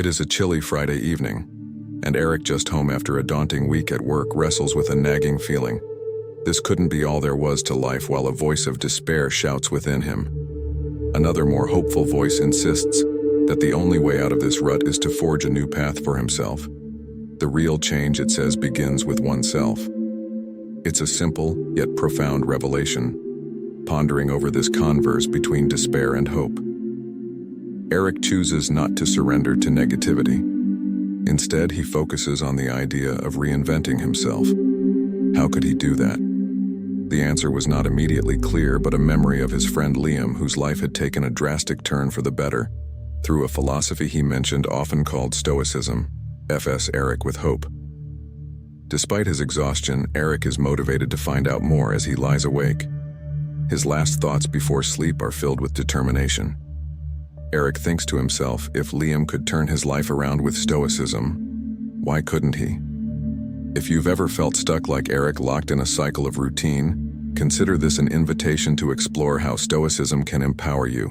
It is a chilly Friday evening, and Eric, just home after a daunting week at work, wrestles with a nagging feeling. This couldn't be all there was to life, while a voice of despair shouts within him. Another, more hopeful voice insists that the only way out of this rut is to forge a new path for himself. The real change, it says, begins with oneself. It's a simple yet profound revelation, pondering over this converse between despair and hope. Eric chooses not to surrender to negativity. Instead, he focuses on the idea of reinventing himself. How could he do that? The answer was not immediately clear, but a memory of his friend Liam, whose life had taken a drastic turn for the better, through a philosophy he mentioned often called Stoicism, FS Eric with hope. Despite his exhaustion, Eric is motivated to find out more as he lies awake. His last thoughts before sleep are filled with determination. Eric thinks to himself, if Liam could turn his life around with Stoicism, why couldn't he? If you've ever felt stuck like Eric, locked in a cycle of routine, consider this an invitation to explore how Stoicism can empower you.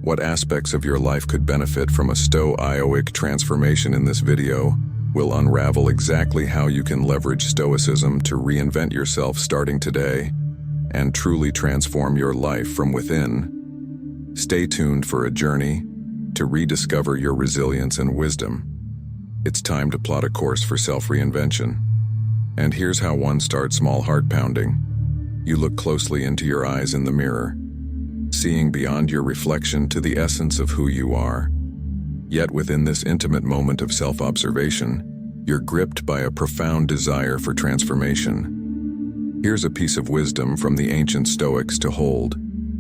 What aspects of your life could benefit from a Stoic transformation? In this video, we'll unravel exactly how you can leverage Stoicism to reinvent yourself starting today and truly transform your life from within. Stay tuned for a journey to rediscover your resilience and wisdom. It's time to plot a course for self-reinvention. And here's how one starts: small, heart-pounding. You look closely into your eyes in the mirror, seeing beyond your reflection to the essence of who you are. Yet within this intimate moment of self-observation, you're gripped by a profound desire for transformation. Here's a piece of wisdom from the ancient Stoics to hold.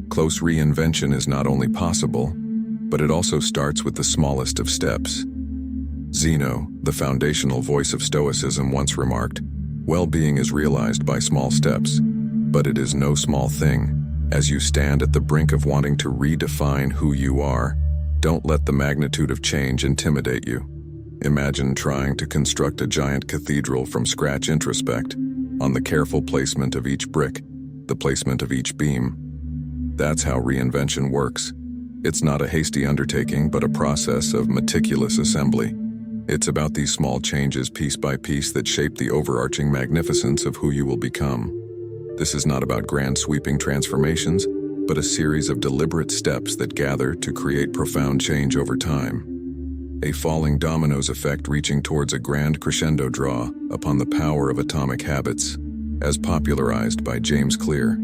Close reinvention is not only possible, but it also starts with the smallest of steps. Zeno, the foundational voice of Stoicism, once remarked, "Well-being is realized by small steps, but it is no small thing. As you stand at the brink of wanting to redefine who you are, don't let the magnitude of change intimidate you. Imagine trying to construct a giant cathedral from scratch. Introspect on the careful placement of each brick, the placement of each beam. That's how reinvention works. It's not a hasty undertaking, but a process of meticulous assembly. It's about these small changes, piece by piece, that shape the overarching magnificence of who you will become. This is not about grand sweeping transformations, but a series of deliberate steps that gather to create profound change over time. A falling dominoes effect reaching towards a grand crescendo. Draw upon the power of atomic habits, as popularized by James Clear.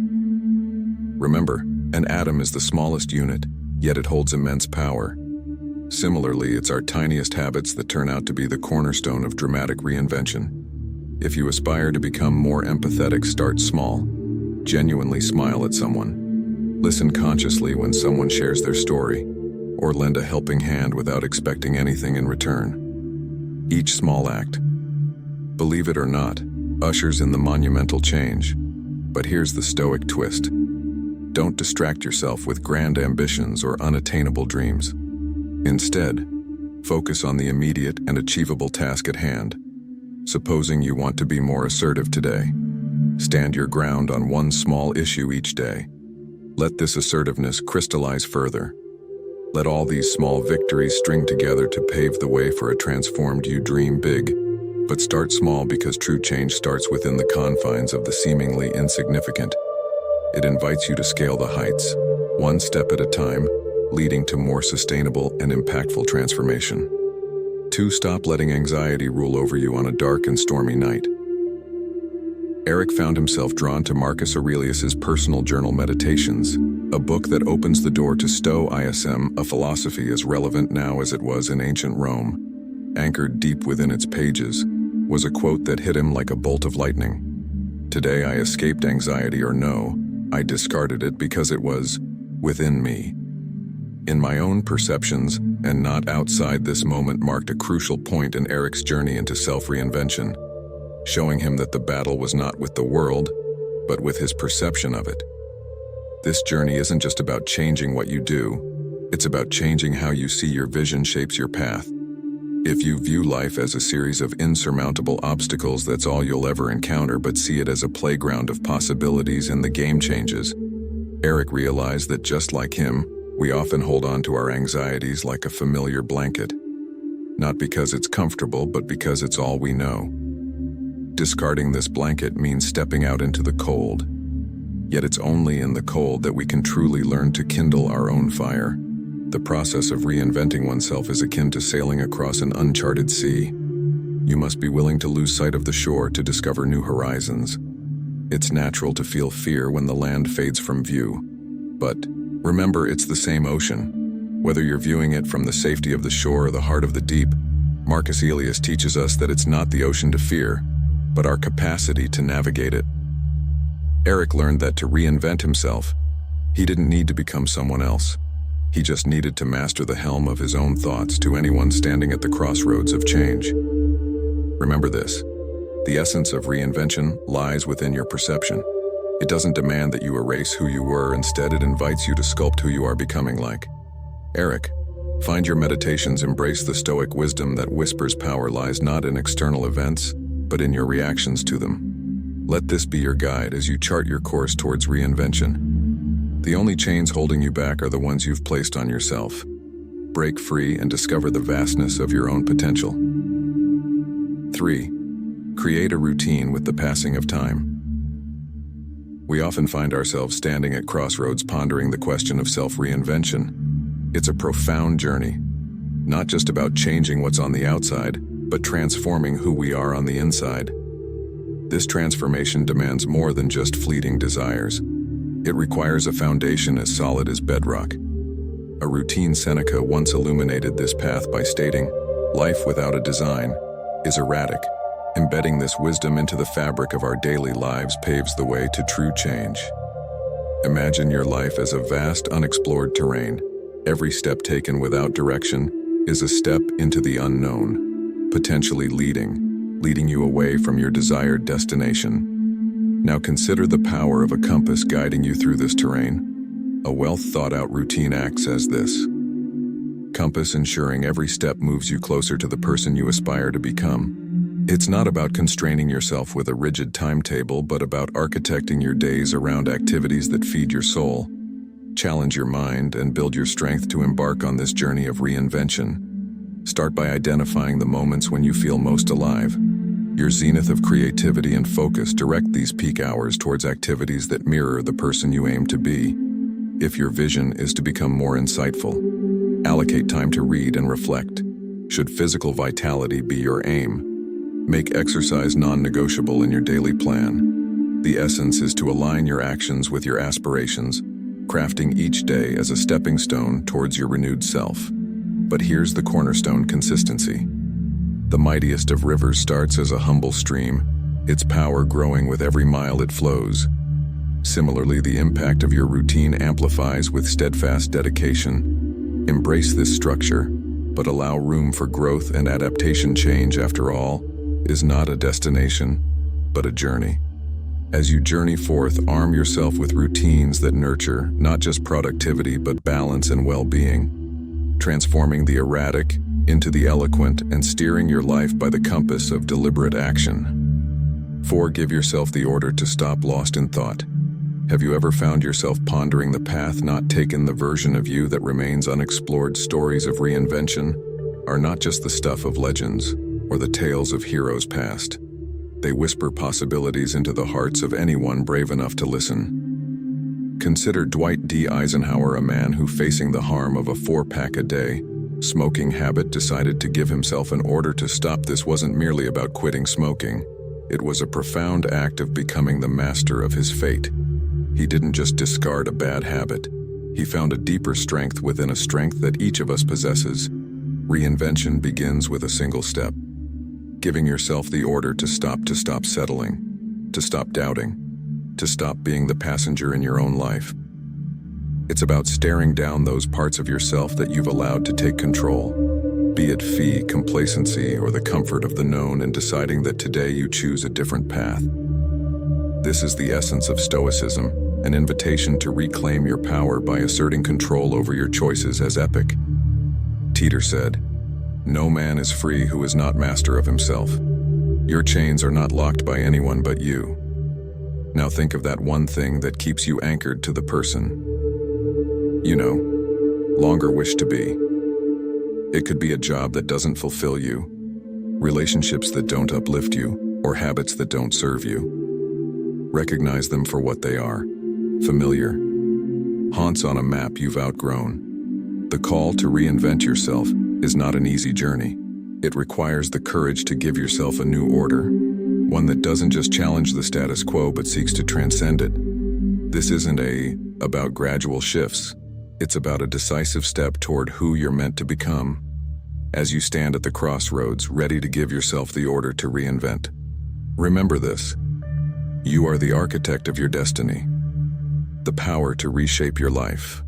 Remember, an atom is the smallest unit, yet it holds immense power. Similarly, it's our tiniest habits that turn out to be the cornerstone of dramatic reinvention. If you aspire to become more empathetic, start small. Genuinely smile at someone. Listen consciously when someone shares their story, or lend a helping hand without expecting anything in return. Each small act, believe it or not, ushers in the monumental change. But here's the Stoic twist. Don't distract yourself with grand ambitions or unattainable dreams. Instead, focus on the immediate and achievable task at hand. Supposing you want to be more assertive today, stand your ground on one small issue each day. Let this assertiveness crystallize further. Let all these small victories string together to pave the way for a transformed you. Dream big, but start small, because true change starts within the confines of the seemingly insignificant. It invites you to scale the heights, one step at a time, leading to more sustainable and impactful transformation. 2. Stop letting anxiety rule over you on a dark and stormy night. Eric found himself drawn to Marcus Aurelius's personal journal Meditations, a book that opens the door to Stoicism, a philosophy as relevant now as it was in ancient Rome. Anchored deep within its pages was a quote that hit him like a bolt of lightning. "Today I escaped anxiety, or no, I discarded it because it was within me." In my own perceptions, and not outside this moment, marked a crucial point in Eric's journey into self-reinvention, showing him that the battle was not with the world, but with his perception of it. This journey isn't just about changing what you do, it's about changing how you see your vision shapes your path. If you view life as a series of insurmountable obstacles, that's all you'll ever encounter, but see it as a playground of possibilities and the game changes. Eric realized that just like him, we often hold on to our anxieties like a familiar blanket. not because it's comfortable, but because it's all we know. Discarding this blanket means stepping out into the cold. Yet it's only in the cold that we can truly learn to kindle our own fire. The process of reinventing oneself is akin to sailing across an uncharted sea. You must be willing to lose sight of the shore to discover new horizons. It's natural to feel fear when the land fades from view. But remember, it's the same ocean. Whether you're viewing it from the safety of the shore or the heart of the deep, Marcus Aurelius teaches us that it's not the ocean to fear, but our capacity to navigate it. Eric learned that to reinvent himself, he didn't need to become someone else. He just needed to master the helm of his own thoughts. To anyone standing at the crossroads of change, remember this: the essence of reinvention lies within your perception. It doesn't demand that you erase who you were. Instead, it invites you to sculpt who you are becoming like. Eric, find your meditations embrace the Stoic wisdom that whispers power lies not in external events, but in your reactions to them. Let this be your guide as you chart your course towards reinvention. The only chains holding you back are the ones you've placed on yourself. Break free and discover the vastness of your own potential. 3. Create a routine with the passing of time. We often find ourselves standing at crossroads pondering the question of self-reinvention. It's a profound journey, not just about changing what's on the outside, but transforming who we are on the inside. This transformation demands more than just fleeting desires. It requires a foundation as solid as bedrock. A routine Seneca once illuminated this path by stating, "Life without a design is erratic." Embedding this wisdom into the fabric of our daily lives paves the way to true change. Imagine your life as a vast, unexplored terrain. Every step taken without direction is a step into the unknown, potentially leading you away from your desired destination. Now consider the power of a compass guiding you through this terrain. A well-thought-out routine acts as this compass, ensuring every step moves you closer to the person you aspire to become. It's not about constraining yourself with a rigid timetable, but about architecting your days around activities that feed your soul, challenge your mind, and build your strength to embark on this journey of reinvention. Start by identifying the moments when you feel most alive. Your zenith of creativity and focus. Direct these peak hours towards activities that mirror the person you aim to be. If your vision is to become more insightful, allocate time to read and reflect. Should physical vitality be your aim, make exercise non-negotiable in your daily plan. The essence is to align your actions with your aspirations, crafting each day as a stepping stone towards your renewed self. But here's the cornerstone: consistency. The mightiest of rivers starts as a humble stream, its power growing with every mile it flows. Similarly, the impact of your routine amplifies with steadfast dedication. Embrace this structure, but allow room for growth and adaptation. Change, after all, is not a destination, but a journey. As you journey forth, arm yourself with routines that nurture not just productivity, but balance and well-being, transforming the erratic into the eloquent and steering your life by the compass of deliberate action. 4. Give yourself the order to stop, lost in thought. Have you ever found yourself pondering the path not taken, the version of you that remains unexplored? Stories of reinvention are not just the stuff of legends or the tales of heroes past. They whisper possibilities into the hearts of anyone brave enough to listen. Consider Dwight D. Eisenhower, a man who, facing the harm of a 4-pack a day smoking habit, decided to give himself an order to stop. This wasn't merely about quitting smoking. It was a profound act of becoming the master of his fate. He didn't just discard a bad habit. He found a deeper strength within, a strength that each of us possesses. Reinvention begins with a single step: giving yourself the order to stop settling, to stop doubting, to stop being the passenger in your own life. It's about staring down those parts of yourself that you've allowed to take control, be it fear, complacency, or the comfort of the known, and deciding that today you choose a different path. This is the essence of Stoicism, an invitation to reclaim your power by asserting control over your choices. As Epic Teeter said, "No man is free who is not master of himself." Your chains are not locked by anyone but you. Now think of that one thing that keeps you anchored to the person you no longer wish to be. It could be a job that doesn't fulfill you, relationships that don't uplift you, or habits that don't serve you. Recognize them for what they are: familiar, haunts on a map you've outgrown. The call to reinvent yourself is not an easy journey. It requires the courage to give yourself a new order, one that doesn't just challenge the status quo but seeks to transcend it. This isn't about gradual shifts. It's about a decisive step toward who you're meant to become. As you stand at the crossroads, ready to give yourself the order to reinvent, remember this: you are the architect of your destiny. The power to reshape your life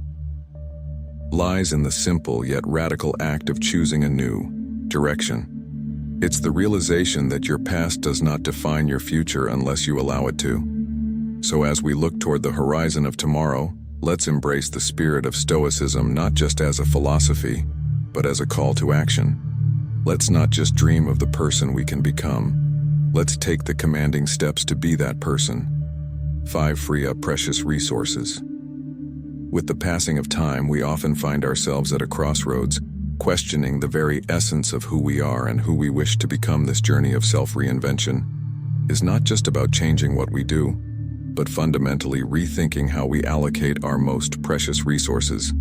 lies in the simple yet radical act of choosing a new direction. It's the realization that your past does not define your future unless you allow it to. So as we look toward the horizon of tomorrow, let's embrace the spirit of Stoicism not just as a philosophy, but as a call to action. Let's not just dream of the person we can become. Let's take the commanding steps to be that person. 5. Free up precious resources. With the passing of time, we often find ourselves at a crossroads, questioning the very essence of who we are and who we wish to become. This journey of self-reinvention is not just about changing what we do, but fundamentally rethinking how we allocate our most precious resources.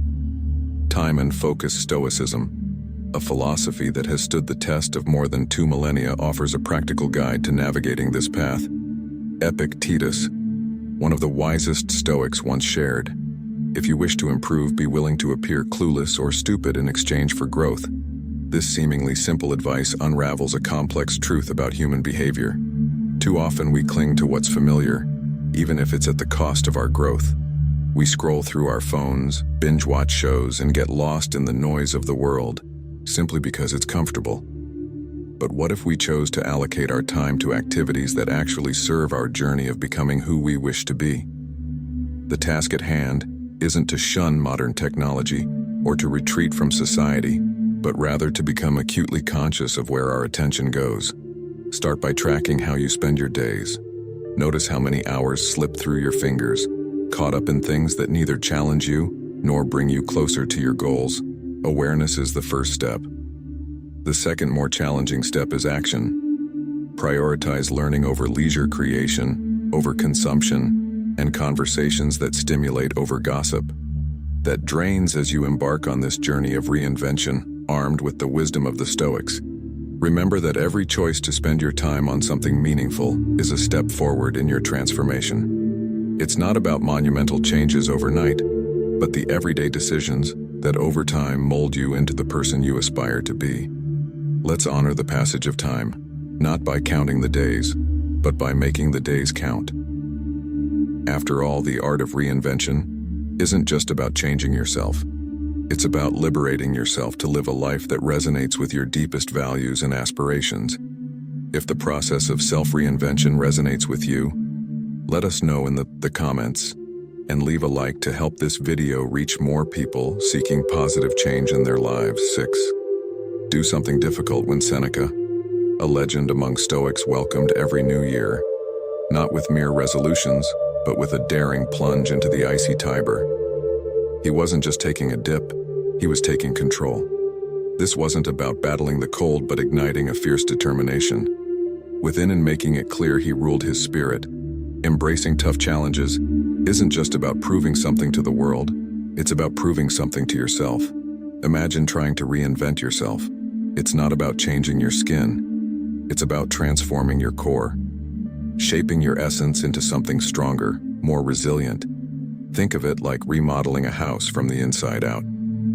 Time and focus. Stoicism, a philosophy that has stood the test of more than 2 millennia, offers a practical guide to navigating this path. Epictetus, one of the wisest Stoics, once shared, "If you wish to improve, be willing to appear clueless or stupid in exchange for growth." This seemingly simple advice unravels a complex truth about human behavior. Too often we cling to what's familiar, even if it's at the cost of our growth. We scroll through our phones, binge-watch shows, and get lost in the noise of the world, simply because it's comfortable. But what if we chose to allocate our time to activities that actually serve our journey of becoming who we wish to be? The task at hand isn't to shun modern technology or to retreat from society, but rather to become acutely conscious of where our attention goes. Start by tracking how you spend your days. Notice how many hours slip through your fingers, caught up in things that neither challenge you nor bring you closer to your goals. Awareness is the first step. The second, more challenging step is action. Prioritize learning over leisure, creation over consumption, and conversations that stimulate over gossip that drains. As you embark on this journey of reinvention, armed with the wisdom of the Stoics, remember that every choice to spend your time on something meaningful is a step forward in your transformation. It's not about monumental changes overnight, but the everyday decisions that over time mold you into the person you aspire to be. Let's honor the passage of time, not by counting the days, but by making the days count. After all, the art of reinvention isn't just about changing yourself. It's about liberating yourself to live a life that resonates with your deepest values and aspirations. If the process of self-reinvention resonates with you, let us know in the comments, and leave a like to help this video reach more people seeking positive change in their lives. 6. Do something difficult. When Seneca, a legend among Stoics, welcomed every new year, not with mere resolutions, but with a daring plunge into the icy Tiber. He wasn't just taking a dip, he was taking control. This wasn't about battling the cold, but igniting a fierce determination. Within and making it clear he ruled his spirit. Embracing tough challenges isn't just about proving something to the world, it's about proving something to yourself. Imagine trying to reinvent yourself. It's not about changing your skin, it's about transforming your core, shaping your essence into something stronger, more resilient. Think of it like remodeling a house from the inside out.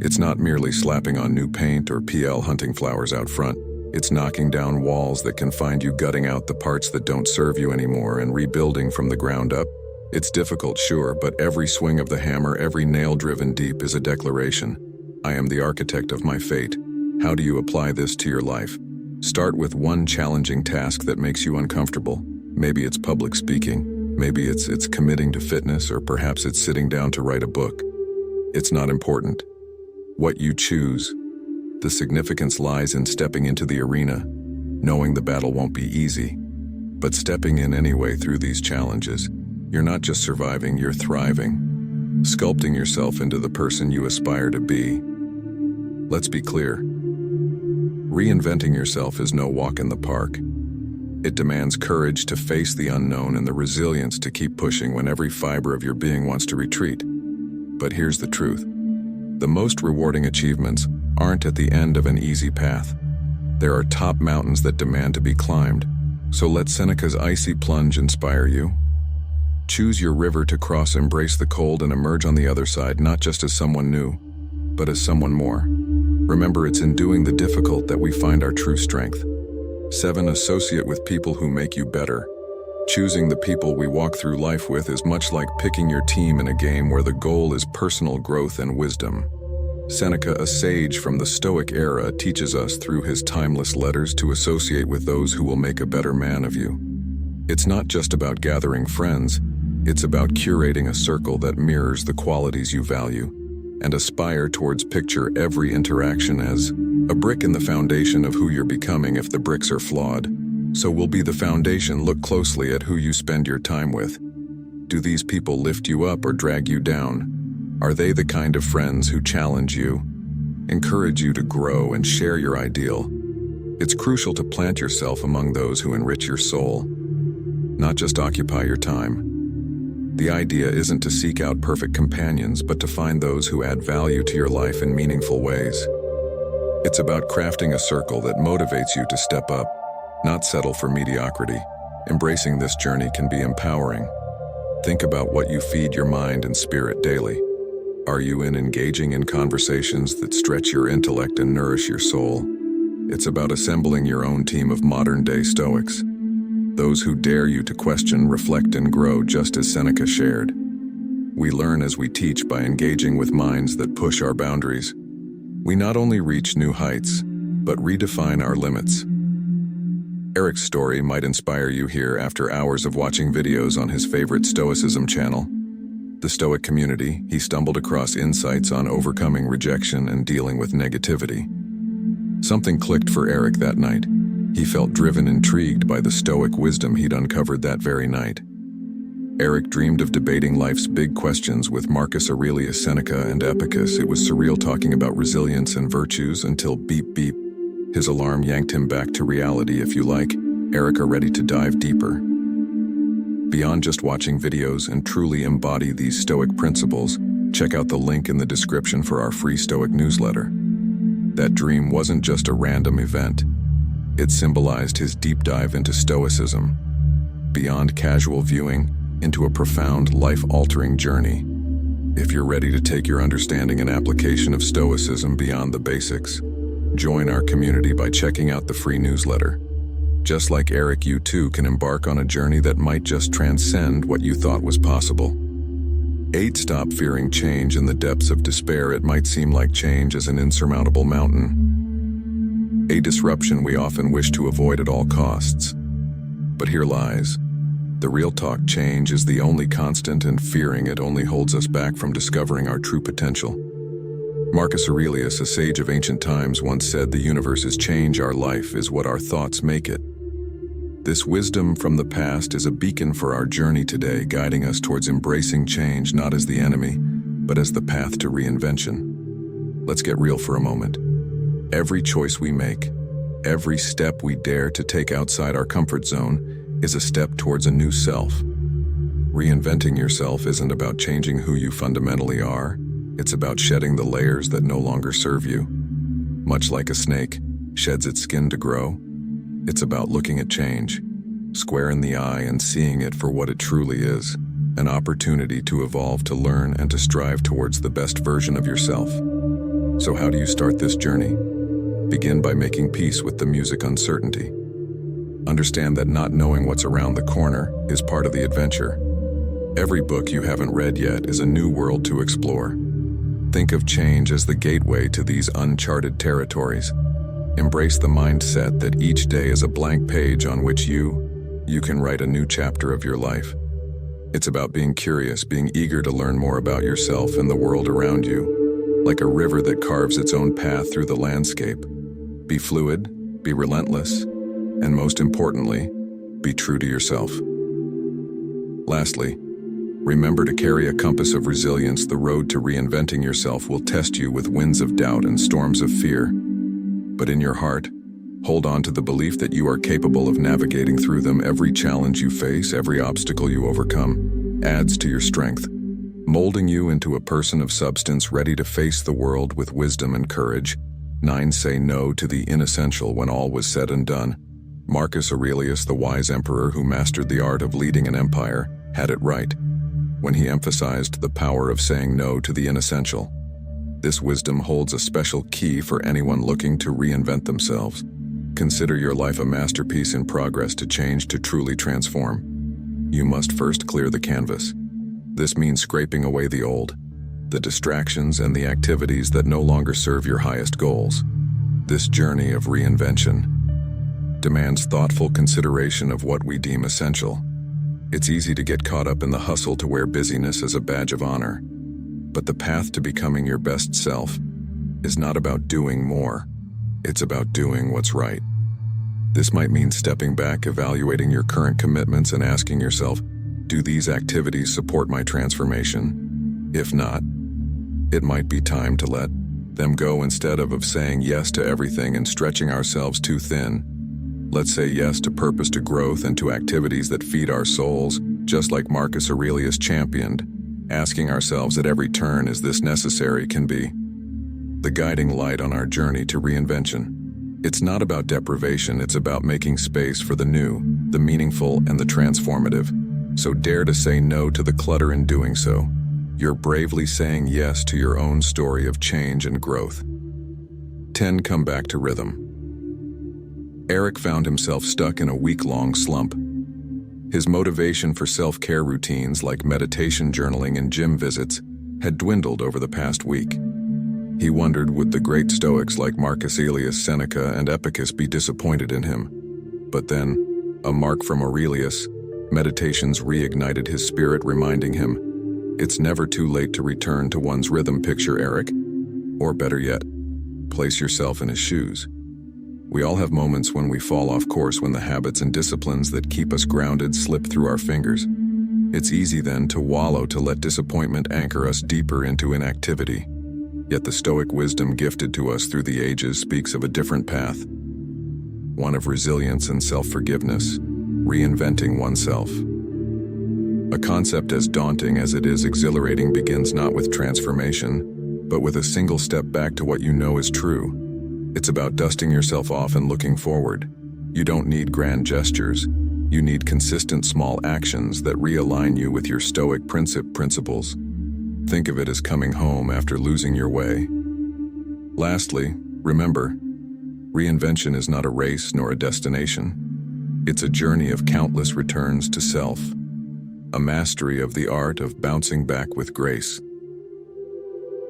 It's not merely slapping on new paint or PL hunting flowers out front. It's knocking down walls that confine you, gutting out the parts that don't serve you anymore, and rebuilding from the ground up. It's difficult, sure, but every swing of the hammer, every nail driven deep, is a declaration. I am the architect of my fate. How do you apply this to your life? Start with one challenging task that makes you uncomfortable. Maybe it's public speaking. Maybe it's committing to fitness, or perhaps it's sitting down to write a book. It's not important what you choose. The significance lies in stepping into the arena, knowing the battle won't be easy, but stepping in anyway. Through these challenges, you're not just surviving, you're thriving, sculpting yourself into the person you aspire to be. Let's be clear, Reinventing yourself is no walk in the park. It demands courage to face the unknown and the resilience to keep pushing when every fiber of your being wants to retreat. But here's the truth. The most rewarding achievements aren't at the end of an easy path. There are top mountains that demand to be climbed. So let Seneca's icy plunge inspire you. Choose your river to cross, embrace the cold, and emerge on the other side, not just as someone new, but as someone more. Remember, it's in doing the difficult that we find our true strength. 7. Associate with people who make you better. Choosing the people we walk through life with is much like picking your team in a game where the goal is personal growth and wisdom. Seneca, a sage from the Stoic era, teaches us through his timeless letters to associate with those who will make a better man of you. It's not just about gathering friends, it's about curating a circle that mirrors the qualities you value, and aspire towards picture every interaction as a brick in the foundation of who you're becoming. If the bricks are flawed, so will be the foundation. Look closely at who you spend your time with. Do these people lift you up or drag you down? Are they the kind of friends who challenge you, encourage you to grow, and share your ideal? It's crucial to plant yourself among those who enrich your soul, not just occupy your time. The idea isn't to seek out perfect companions, but to find those who add value to your life in meaningful ways. It's about crafting a circle that motivates you to step up, not settle for mediocrity. Embracing this journey can be empowering. Think about what you feed your mind and spirit daily. Are you engaging in conversations that stretch your intellect and nourish your soul? It's about assembling your own team of modern-day Stoics. Those who dare you to question, reflect, and grow, just as Seneca shared. We learn as we teach by engaging with minds that push our boundaries. We not only reach new heights, but redefine our limits. Eric's story might inspire you here after hours of watching videos on his favorite Stoicism channel. The Stoic community, he stumbled across insights on overcoming rejection and dealing with negativity. Something clicked for Eric that night. He felt driven, intrigued by the Stoic wisdom he'd uncovered that very night. Eric dreamed of debating life's big questions with Marcus Aurelius, Seneca, and Epicus. It was surreal talking about resilience and virtues until beep beep. His alarm yanked him back to reality. If you like, Eric are ready to dive deeper. Beyond just watching videos and truly embody these Stoic principles, check out the link in the description for our free Stoic newsletter. That dream wasn't just a random event. It symbolized his deep dive into Stoicism, beyond casual viewing, into a profound, life-altering journey. If you're ready to take your understanding and application of Stoicism beyond the basics, join our community by checking out the free newsletter. Just like Eric, you too can embark on a journey that might just transcend what you thought was possible. 8. Stop fearing change in the depths of despair. It might seem like change is an insurmountable mountain, a disruption we often wish to avoid at all costs. But here lies the real talk. Change is the only constant, and fearing it only holds us back from discovering our true potential. Marcus Aurelius, a sage of ancient times, once said, "The universe is change, our life is what our thoughts make it." This wisdom from the past is a beacon for our journey today, guiding us towards embracing change not as the enemy, but as the path to reinvention. Let's get real for a moment. Every choice we make, every step we dare to take outside our comfort zone, is a step towards a new self. Reinventing yourself isn't about changing who you fundamentally are. It's about shedding the layers that no longer serve you. Much like a snake sheds its skin to grow, it's about looking at change square in the eye and seeing it for what it truly is, an opportunity to evolve, to learn, and to strive towards the best version of yourself. So how do you start this journey? Begin by making peace with the music uncertainty. Understand that not knowing what's around the corner is part of the adventure. Every book you haven't read yet is a new world to explore. Think of change as the gateway to these uncharted territories. Embrace the mindset that each day is a blank page on which you can write a new chapter of your life. It's about being curious, being eager to learn more about yourself and the world around you, like a river that carves its own path through the landscape. Be fluid, be relentless, and most importantly, be true to yourself. Lastly, remember to carry a compass of resilience. The road to reinventing yourself will test you with winds of doubt and storms of fear. But in your heart, Hold on to the belief that you are capable of navigating through them. Every challenge you face, every obstacle you overcome, adds to your strength, molding you into a person of substance ready to face the world with wisdom and courage. 9. Say no to the inessential when all was said and done. Marcus Aurelius, the wise emperor who mastered the art of leading an empire, had it right when he emphasized the power of saying no to the inessential. This wisdom holds a special key for anyone looking to reinvent themselves. Consider your life a masterpiece in progress to change, to truly transform. You must first clear the canvas. This means scraping away the old, the distractions and the activities that no longer serve your highest goals. This journey of reinvention demands thoughtful consideration of what we deem essential. It's easy to get caught up in the hustle to wear busyness as a badge of honor. But the path to becoming your best self is not about doing more. It's about doing what's right. This might mean stepping back, evaluating your current commitments, and asking yourself, do these activities support my transformation? If not, it might be time to let them go instead of saying yes to everything and stretching ourselves too thin. Let's say yes to purpose, to growth, and to activities that feed our souls, just like Marcus Aurelius championed. Asking ourselves at every turn, is this necessary, can be the guiding light on our journey to reinvention. It's not about deprivation, it's about making space for the new, the meaningful, and the transformative. So dare to say no to the clutter. In doing so, you're bravely saying yes to your own story of change and growth. 10. Come back to rhythm. Eric found himself stuck in a week-long slump. His motivation for self-care routines like meditation, journaling, and gym visits had dwindled over the past week. He wondered, would the great Stoics like Marcus Aurelius, Seneca, and Epicus be disappointed in him? But then, a mark from Aurelius, meditations reignited his spirit, reminding him, it's never too late to return to one's rhythm. Picture Eric, or better yet, place yourself in his shoes. We all have moments when we fall off course, when the habits and disciplines that keep us grounded slip through our fingers. It's easy then to wallow, to let disappointment anchor us deeper into inactivity. Yet the Stoic wisdom gifted to us through the ages speaks of a different path, one of resilience and self-forgiveness, reinventing oneself. A concept as daunting as it is exhilarating begins not with transformation, but with a single step back to what you know is true. It's about dusting yourself off and looking forward. You don't need grand gestures. You need consistent small actions that realign you with your Stoic principles. Think of it as coming home after losing your way. Lastly, remember, reinvention is not a race nor a destination. It's a journey of countless returns to self, a mastery of the art of bouncing back with grace.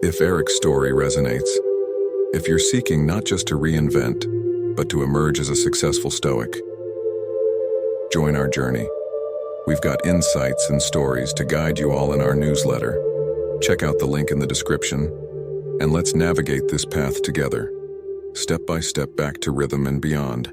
If Eric's story resonates, if you're seeking not just to reinvent, but to emerge as a successful Stoic, join our journey. We've got insights and stories to guide you all in our newsletter. Check out the link in the description, and let's navigate this path together, step by step back to rhythm and beyond.